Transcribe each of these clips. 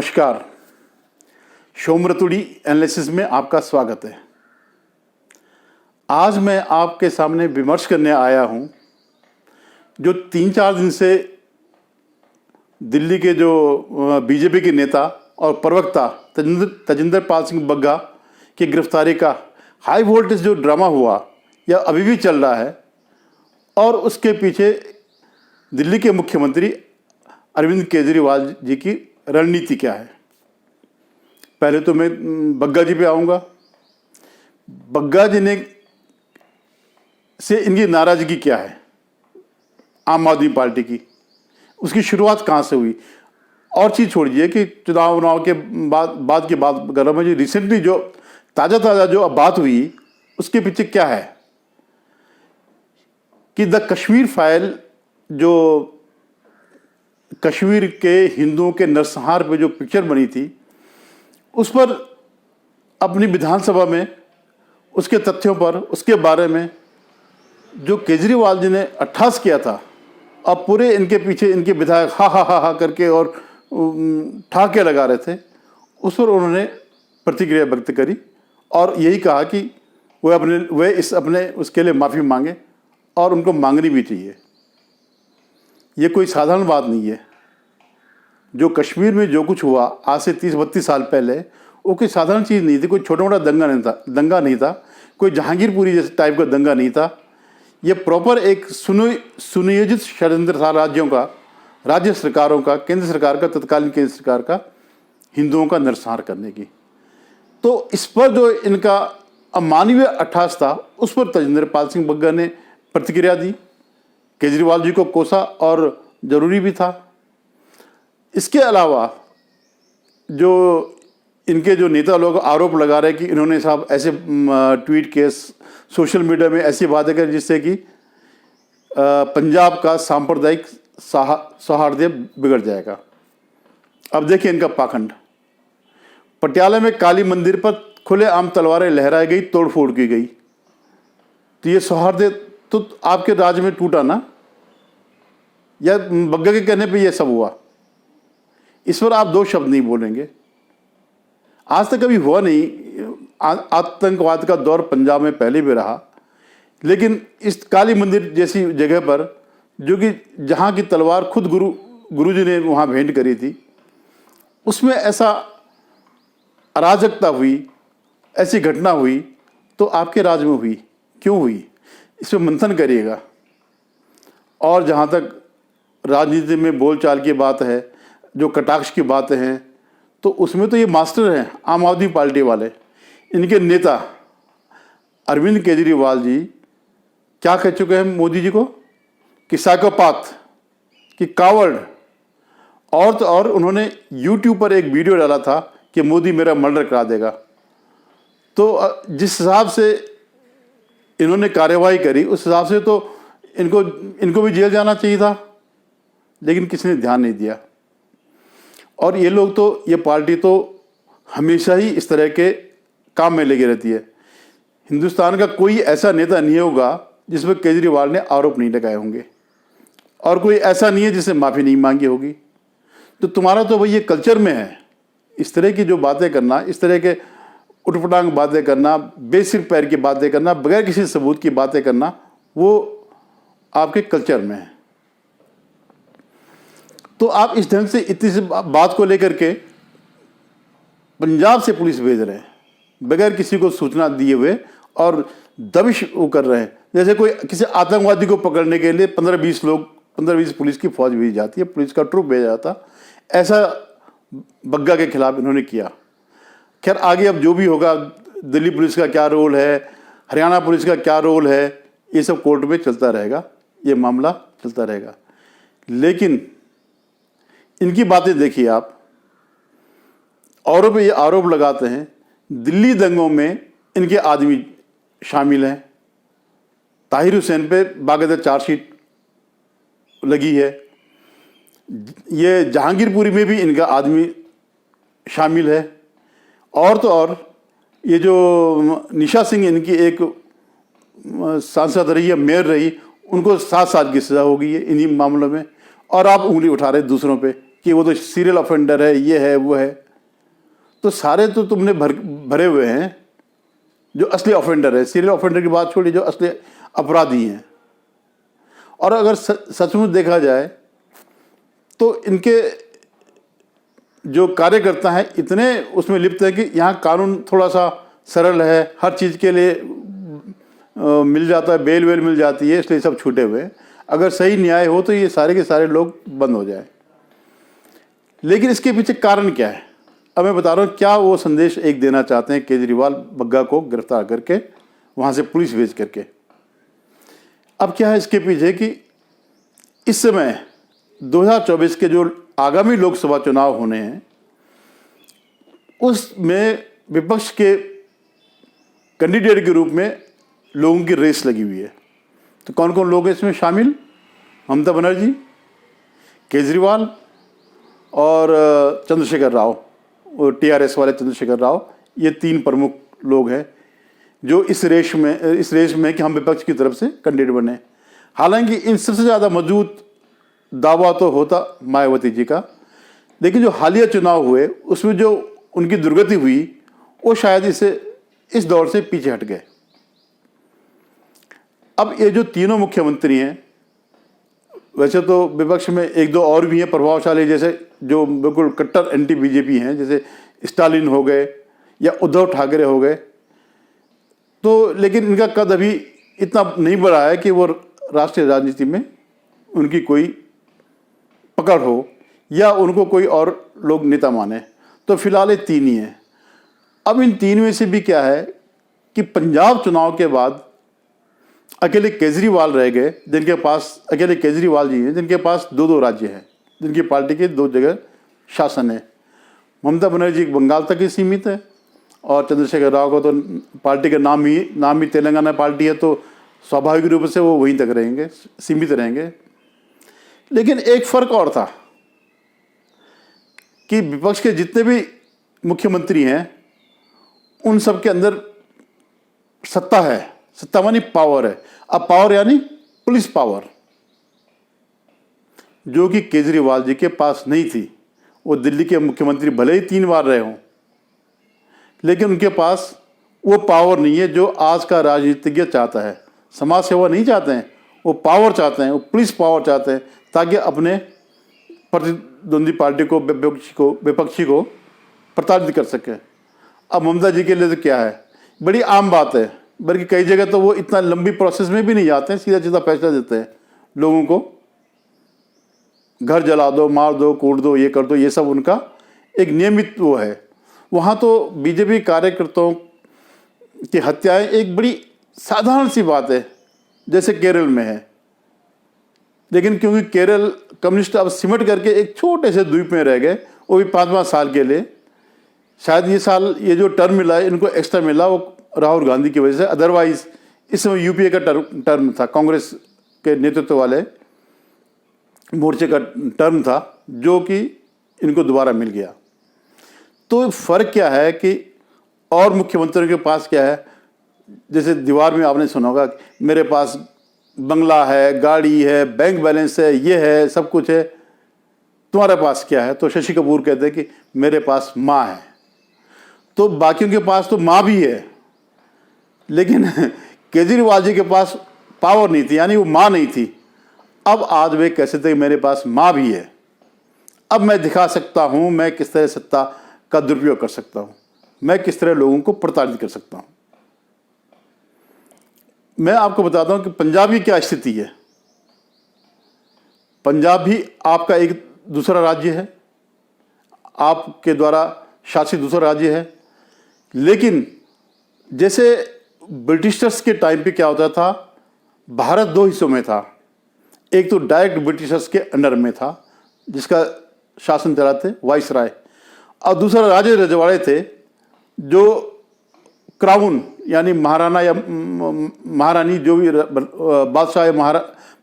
नमस्कार। शोमरतुड़ी एनालिसिस में आपका स्वागत है। आज मैं आपके सामने विमर्श करने आया हूं जो 3-4 दिन से दिल्ली के जो बीजेपी के नेता और प्रवक्ता तजिंदर पाल सिंह बग्गा की गिरफ्तारी का हाई वोल्टेज जो ड्रामा हुआ यह अभी भी चल रहा है और उसके पीछे दिल्ली के मुख्यमंत्री अरविंद केजरीवाल जी की रणनीति क्या है। पहले तो मैं बग्गा जी पे आऊँगा। बग्गा जी ने से इनकी नाराज़गी क्या है आम आदमी पार्टी की, उसकी शुरुआत कहाँ से हुई। और चीज़ छोड़िए कि चुनाव के बाद की बात कर रहा हूँ। मुझे रिसेंटली जो ताज़ा जो बात हुई उसके पीछे क्या है कि द कश्मीर फाइल, जो कश्मीर के हिंदुओं के नरसंहार पे जो पिक्चर बनी थी, उस पर अपनी विधानसभा में उसके तथ्यों पर, उसके बारे में जो केजरीवाल जी ने अट्ठास किया था, अब पूरे इनके पीछे इनके विधायक हा हा हा हा करके और ठाके लगा रहे थे, उस पर उन्होंने प्रतिक्रिया व्यक्त करी और यही कहा कि वे उसके लिए माफ़ी मांगे और उनको मांगनी भी चाहिए। ये कोई साधारण बात नहीं है। जो कश्मीर में जो कुछ हुआ आज से 30-32 साल पहले, वो कोई साधारण चीज़ नहीं थी। कोई छोटा मोटा दंगा नहीं था, कोई जहांगीरपुरी जैसे टाइप का दंगा नहीं था। ये प्रॉपर एक सुनियोजित षड्यंत्र था राज्यों का, राज्य सरकारों का, केंद्र सरकार का, तत्कालीन केंद्र सरकार का, हिंदुओं का नरसंहार करने की। तो इस पर जो इनका अमानवीय अट्ठास था, उस पर तजिंदर पाल सिंह बग्गा ने प्रतिक्रिया दी, केजरीवाल जी को कोसा और ज़रूरी भी था। इसके अलावा जो इनके जो नेता लोग आरोप लगा रहे हैं कि इन्होंने साहब ऐसे ट्वीट किए, सोशल मीडिया में ऐसी बातें करें जिससे कि पंजाब का सांप्रदायिक सौहार्द बिगड़ जाएगा। अब देखिए इनका पाखंड। पटियाला में काली मंदिर पर खुलेआम तलवारें लहराई गई, तोड़फोड़ की गई। तो ये सौहार्द तो आपके राज्य में टूटा ना, या बग्गा के कहने पे ये सब हुआ। इस पर आप दो शब्द नहीं बोलेंगे। आज तक कभी हुआ नहीं। आतंकवाद का दौर पंजाब में पहले भी रहा, लेकिन इस काली मंदिर जैसी जगह पर, जो कि जहाँ की तलवार खुद गुरु जी ने वहाँ भेंट करी थी, उसमें ऐसा अराजकता हुई, ऐसी घटना हुई, तो आपके राज्य में हुई क्यों हुई, इस पर मंथन करिएगा। और जहाँ तक राजनीति में बोलचाल की बात है, जो कटाक्ष की बातें हैं, तो उसमें तो ये मास्टर हैं आम आदमी पार्टी वाले। इनके नेता अरविंद केजरीवाल जी क्या कह चुके हैं मोदी जी को कि साइकोपाथ, कि कावर्ड। और तो और उन्होंने यूट्यूब पर एक वीडियो डाला था कि मोदी मेरा मर्डर करा देगा। तो जिस हिसाब से इन्होंने कार्यवाही करी, उस हिसाब से तो इनको भी जेल जाना चाहिए था, लेकिन किसी ने ध्यान नहीं दिया। और ये लोग तो, ये पार्टी तो हमेशा ही इस तरह के काम में लगी रहती है। हिंदुस्तान का कोई ऐसा नेता नहीं होगा जिस पर केजरीवाल ने आरोप नहीं लगाए होंगे, और कोई ऐसा नहीं है जिससे माफ़ी नहीं मांगी होगी। तो तुम्हारा तो भाई ये कल्चर में है, इस तरह की जो बातें करना, इस तरह के उटपटांग बातें करना, बेसिर पैर की बातें करना, बगैर किसी सबूत की बातें करना, वो आपके कल्चर में है। तो आप इस ढंग से इतनी सी बात को लेकर के पंजाब से पुलिस भेज रहे हैं बगैर किसी को सूचना दिए हुए, और दबिश वो कर रहे हैं जैसे कोई किसी आतंकवादी को पकड़ने के लिए 15-20 पुलिस की फौज भेजी जाती है, पुलिस का ट्रुप भेजा जाता। ऐसा बग्गा के खिलाफ इन्होंने किया। खैर आगे अब जो भी होगा, दिल्ली पुलिस का क्या रोल है, हरियाणा पुलिस का क्या रोल है, ये सब कोर्ट में चलता रहेगा, ये मामला चलता रहेगा। लेकिन इनकी बातें देखिए आप, औरों पे ये आरोप लगाते हैं दिल्ली दंगों में इनके आदमी शामिल हैं। ताहिर हुसैन पे बाकायदा चार्जशीट लगी है। ये जहांगीरपुरी में भी इनका आदमी शामिल है। और तो और ये जो निशा सिंह इनकी एक सांसद रही है, मेयर रही, उनको 7 साल की सज़ा हो गई है इन्हीं मामलों में, और आप उंगली उठा रहे दूसरों पे। कि वो तो सीरियल ऑफेंडर है, ये है वो है। तो सारे तो तुमने भरे हुए हैं जो असली ऑफेंडर है। सीरियल ऑफेंडर की बात छोड़िए, जो असली अपराधी हैं। और अगर सचमुच देखा जाए तो इनके जो कार्यकर्ता हैं इतने उसमें लिप्त है कि यहाँ कानून थोड़ा सा सरल है, हर चीज़ के लिए मिल जाता है, बेल वेल मिल जाती है, इसलिए सब छूटे हुए हैं। अगर सही न्याय हो तो ये सारे के सारे लोग बंद हो जाए। लेकिन इसके पीछे कारण क्या है, अब मैं बता रहा हूँ। क्या वो संदेश एक देना चाहते हैं केजरीवाल बग्गा को गिरफ्तार करके, वहाँ से पुलिस भेज करके? अब क्या है इसके पीछे कि इस समय 2024 के जो आगामी लोकसभा चुनाव होने हैं उसमें विपक्ष के कैंडिडेट के रूप में लोगों की रेस लगी हुई है। तो कौन कौन लोग हैं इसमें शामिल? ममता बनर्जी, केजरीवाल और चंद्रशेखर राव, और टीआरएस वाले चंद्रशेखर राव। ये 3 प्रमुख लोग हैं जो इस रेस में कि हम विपक्ष की तरफ से कैंडिडेट बने। हालांकि इन सबसे ज़्यादा मजबूत दावा तो होता मायावती जी का, लेकिन जो हालिया चुनाव हुए उसमें जो उनकी दुर्गति हुई वो शायद इस दौर से पीछे हट गए। अब ये जो तीनों मुख्यमंत्री हैं, वैसे तो विपक्ष में 1-2 और भी हैं प्रभावशाली, जैसे जो बिल्कुल कट्टर एंटी बीजेपी हैं, जैसे स्टालिन हो गए या उद्धव ठाकरे हो गए। तो लेकिन इनका कद अभी इतना नहीं बढ़ा है कि वो राष्ट्रीय राजनीति में उनकी कोई पकड़ हो या उनको कोई और लोग नेता माने। तो फिलहाल ये 3 ही हैं। अब इन 3 में से भी क्या है कि पंजाब चुनाव के बाद अकेले केजरीवाल रह गए, जिनके पास अकेले केजरीवाल जी हैं जिनके पास 2-2 राज्य हैं, जिनकी पार्टी के 2 जगह शासन है। ममता बनर्जी बंगाल तक ही सीमित है और चंद्रशेखर राव को तो पार्टी का नाम ही तेलंगाना पार्टी है, तो स्वाभाविक रूप से वो वहीं तक रहेंगे, सीमित रहेंगे। लेकिन एक फर्क और था कि विपक्ष के जितने भी मुख्यमंत्री हैं उन सब के अंदर सत्ता है, सत्ता मानी पावर है। अब पावर यानी पुलिस पावर, जो कि केजरीवाल जी के पास नहीं थी। वो दिल्ली के मुख्यमंत्री भले ही 3 बार रहे हों, लेकिन उनके पास वो पावर नहीं है जो आज का राजनीतिज्ञ चाहता है। समाज सेवा नहीं चाहते हैं, वो पावर चाहते हैं, वो पुलिस पावर चाहते हैं, ताकि अपने प्रतिद्वंदी पार्टी को, विपक्षी को प्रताड़ित कर सके। अब ममता जी के लिए तो क्या है, बड़ी आम बात है, बल्कि कई जगह तो वो इतना लंबी प्रोसेस में भी नहीं जाते हैं, सीधा सीधा फैसला देते हैं लोगों को, घर जला दो, मार दो, कूट दो, ये कर दो। ये सब उनका एक नियमित वो है। वहाँ तो बीजेपी कार्यकर्ताओं की हत्याएं एक बड़ी साधारण सी बात है, जैसे केरल में है। लेकिन क्योंकि केरल कम्युनिस्ट अब सिमट करके एक छोटे से द्वीप में रह गए, वो भी 5-5 साल के लिए। शायद ये जो टर्म मिला है इनको एक्स्ट्रा मिला वो राहुल गांधी की वजह से। अदरवाइज इस समय यूपीए का टर्म था, कांग्रेस के नेतृत्व वाले मोर्चे का टर्म था, जो कि इनको दोबारा मिल गया। तो फ़र्क क्या है कि और मुख्यमंत्रियों के पास क्या है, जैसे दीवार में आपने सुना होगा मेरे पास बंगला है, गाड़ी है, बैंक बैलेंस है, ये है, सब कुछ है, तुम्हारे पास क्या है? तो शशि कपूर कहते हैं कि मेरे पास माँ है। तो बाकियों के पास तो माँ भी है, लेकिन केजरीवाल जी के पास पावर नहीं थी, यानी वो माँ नहीं थी। अब आज वे कैसे थे, मेरे पास माँ भी है, अब मैं दिखा सकता हूँ मैं किस तरह सत्ता का दुरुपयोग कर सकता हूँ, मैं किस तरह लोगों को प्रताड़ित कर सकता हूँ। मैं आपको बताता हूँ कि पंजाब की क्या स्थिति है। पंजाब भी आपका एक दूसरा राज्य है, आपके द्वारा शासित दूसरा राज्य है। लेकिन जैसे ब्रिटिशर्स के टाइम पे क्या होता था, भारत 2 हिस्सों में था। एक तो डायरेक्ट ब्रिटिशर्स के अंडर में था, जिसका शासन चलाते वाइसराय, और दूसरा राजे रजवाड़े थे, जो क्राउन यानी महाराणा या महारानी, जो भी बादशाह या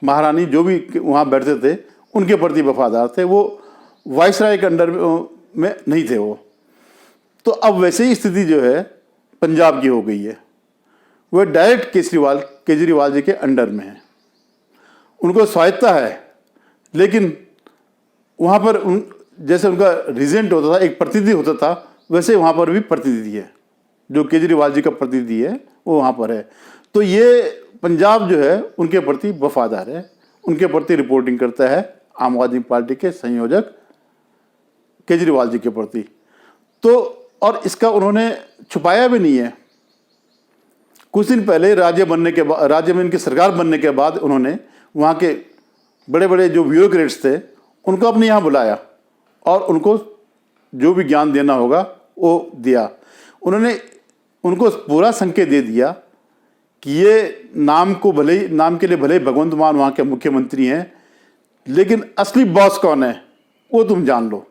महारानी जो भी वहाँ बैठते थे, उनके प्रति वफादार थे। वो वाइसराय के अंडर में नहीं थे वो। तो अब वैसे ही स्थिति जो है पंजाब की हो गई है। वह डायरेक्ट केजरीवाल जी के अंडर में है, उनको स्वायत्ता है, लेकिन वहाँ पर जैसे उनका रिजेंट होता था, एक प्रतिनिधि होता था, वैसे वहाँ पर भी प्रतिनिधि है। जो केजरीवाल जी का प्रतिनिधि है वो वहाँ पर है। तो ये पंजाब जो है उनके प्रति वफादार है, उनके प्रति रिपोर्टिंग करता है आम आदमी पार्टी के संयोजक केजरीवाल जी के प्रति। तो और इसका उन्होंने छुपाया भी नहीं है। कुछ दिन पहले राज्य में इनकी सरकार बनने के बाद उन्होंने वहाँ के बड़े बड़े जो ब्यूरोक्रेट्स थे उनको अपने यहाँ बुलाया और उनको जो भी ज्ञान देना होगा वो दिया। उन्होंने उनको पूरा संकेत दे दिया कि ये नाम के लिए भले ही भगवंत मान वहाँ के मुख्यमंत्री हैं, लेकिन असली बॉस कौन है वो तुम जान लो।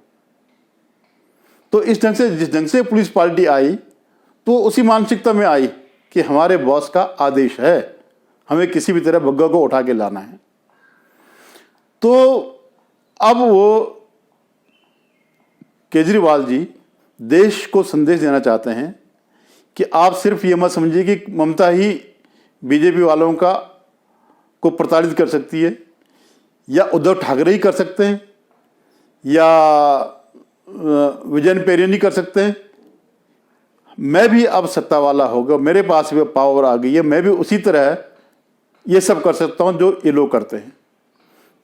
तो इस ढंग से, जिस ढंग से पुलिस पार्टी आई तो उसी मानसिकता में आई कि हमारे बॉस का आदेश है, हमें किसी भी तरह बग्गा को उठा के लाना है। तो अब वो केजरीवाल जी देश को संदेश देना चाहते हैं कि आप सिर्फ ये मत समझिए कि ममता ही बीजेपी वालों को प्रताड़ित कर सकती है, या उद्धव ठाकरे ही कर सकते हैं, या विजय पेरिया नहीं कर सकते हैं। मैं भी अब सत्ता वाला होगा, मेरे पास भी पावर आ गई है, मैं भी उसी तरह ये सब कर सकता हूँ जो ये लोग करते हैं।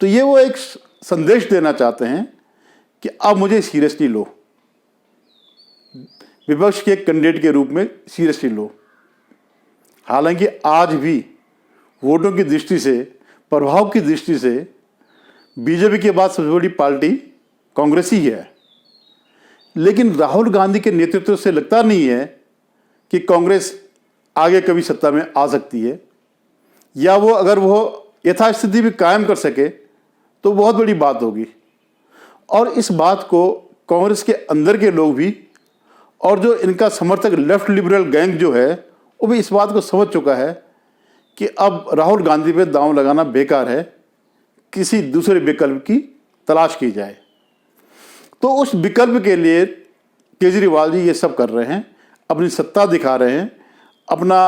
तो ये वो एक संदेश देना चाहते हैं कि अब मुझे सीरियसली लो, विपक्ष के कैंडिडेट के रूप में सीरियसली लो। हालांकि आज भी वोटों की दृष्टि से, प्रभाव की दृष्टि से बीजेपी के बाद सबसे बड़ी पार्टी कांग्रेस ही है, लेकिन राहुल गांधी के नेतृत्व से लगता नहीं है कि कांग्रेस आगे कभी सत्ता में आ सकती है, या वो अगर वो यथास्थिति भी कायम कर सके तो बहुत बड़ी बात होगी। और इस बात को कांग्रेस के अंदर के लोग भी और जो इनका समर्थक लेफ्ट लिबरल गैंग जो है वो भी इस बात को समझ चुका है कि अब राहुल गांधी पे दांव लगाना बेकार है, किसी दूसरे विकल्प की तलाश की जाए। तो उस विकल्प के लिए केजरीवाल जी ये सब कर रहे हैं, अपनी सत्ता दिखा रहे हैं, अपना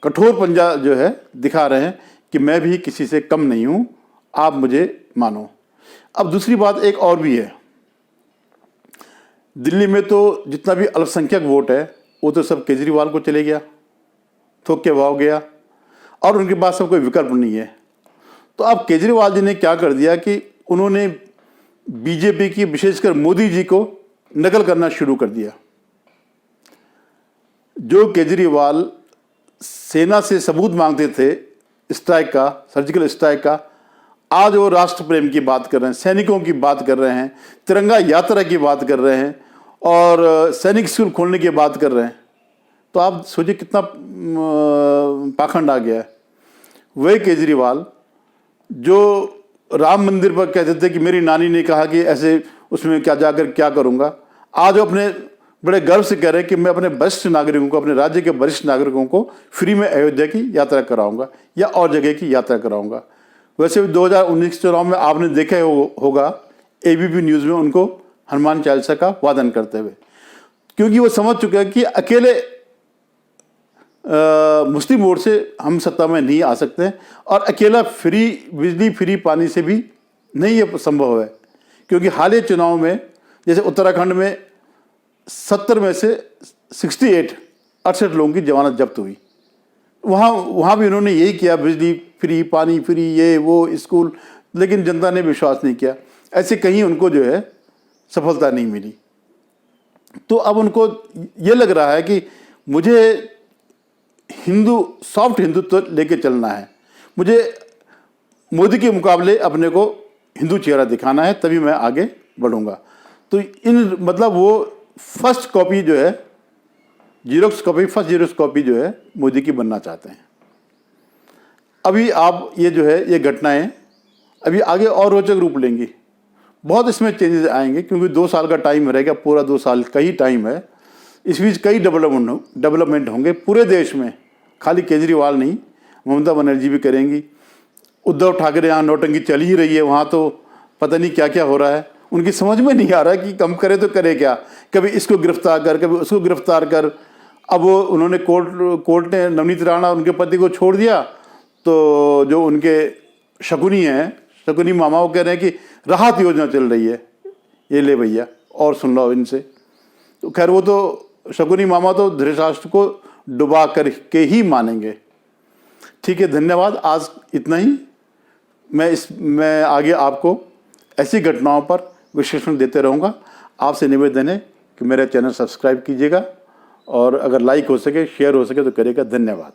कठोर पंजा जो है दिखा रहे हैं कि मैं भी किसी से कम नहीं हूं, आप मुझे मानो। अब दूसरी बात एक और भी है, दिल्ली में तो जितना भी अल्पसंख्यक वोट है वो तो सब केजरीवाल को चले गया, थोक के भाव गया, और उनके पास सब कोई विकल्प नहीं है। तो अब केजरीवाल जी ने क्या कर दिया कि उन्होंने बीजेपी की, विशेषकर मोदी जी को नकल करना शुरू कर दिया। जो केजरीवाल सेना से सबूत मांगते थे स्ट्राइक का, सर्जिकल स्ट्राइक का, आज वो राष्ट्र प्रेम की बात कर रहे हैं, सैनिकों की बात कर रहे हैं, तिरंगा यात्रा की बात कर रहे हैं, और सैनिक स्कूल खोलने की बात कर रहे हैं। तो आप सोचिए कितना पाखंड आ गया है। वही केजरीवाल जो राम मंदिर पर कहते थे कि मेरी नानी ने कहा कि ऐसे उसमें क्या जाकर क्या करूंगा, आज अपने बड़े गर्व से कह रहे हैं कि मैं अपने वरिष्ठ नागरिकों को, अपने राज्य के वरिष्ठ नागरिकों को फ्री में अयोध्या की यात्रा कराऊंगा या और जगह की यात्रा कराऊंगा। वैसे भी 2019 के चुनाव में आपने देखा होगा एबीपी न्यूज़ में उनको हनुमान चालीसा का वादन करते हुए, क्योंकि वो समझ चुके हैं कि अकेले मुस्लिम वोट से हम सत्ता में नहीं आ सकते, और अकेला फ्री बिजली, फ्री पानी से भी नहीं ये संभव है। क्योंकि हालिया चुनाव में जैसे उत्तराखंड में 70 में से 68 लोगों की जमानत जब्त हुई, वहाँ भी उन्होंने यही किया, बिजली फ्री, पानी फ्री, ये वो स्कूल, लेकिन जनता ने विश्वास नहीं किया। ऐसे कहीं उनको जो है सफलता नहीं मिली। तो अब उनको ये लग रहा है कि मुझे सॉफ्ट हिंदुत्व लेके चलना है, मुझे मोदी के मुकाबले अपने को हिंदू चेहरा दिखाना है, तभी मैं आगे बढ़ूंगा। तो मतलब वो फर्स्ट कॉपी जो है, फर्स्ट जीरोक्स कॉपी जो है मोदी की बनना चाहते हैं। अभी आप ये जो है ये घटनाएं अभी आगे और रोचक रूप लेंगी, बहुत इसमें चेंजेस आएंगे, क्योंकि 2 साल का टाइम रहेगा, पूरा 2 साल का ही टाइम है। इस बीच कई डेवलपमेंट होंगे पूरे देश में, खाली केजरीवाल नहीं, ममता बनर्जी भी करेंगी। उद्धव ठाकरे यहाँ नौटंकी चल ही रही है, वहाँ तो पता नहीं क्या क्या हो रहा है, उनकी समझ में नहीं आ रहा है कि कम करे तो करे क्या, कभी इसको गिरफ्तार कर, कभी उसको गिरफ्तार कर। अब वो उन्होंने कोर्ट ने नवनीत राणा उनके पति को छोड़ दिया, तो जो उनके शकुनी हैं, शकुनी मामा, वो कह रहे हैं कि राहत योजना चल रही है, ये ले भैया और सुन लो इनसे। तो खैर वो तो शकुनी मामा तो धृतराष्ट्र को डुबा कर के ही मानेंगे। ठीक है, धन्यवाद। आज इतना ही। मैं आगे आपको ऐसी घटनाओं पर विश्लेषण देते रहूँगा। आपसे निवेदन है कि मेरा चैनल सब्सक्राइब कीजिएगा और अगर लाइक हो सके शेयर हो सके तो करिएगा। धन्यवाद।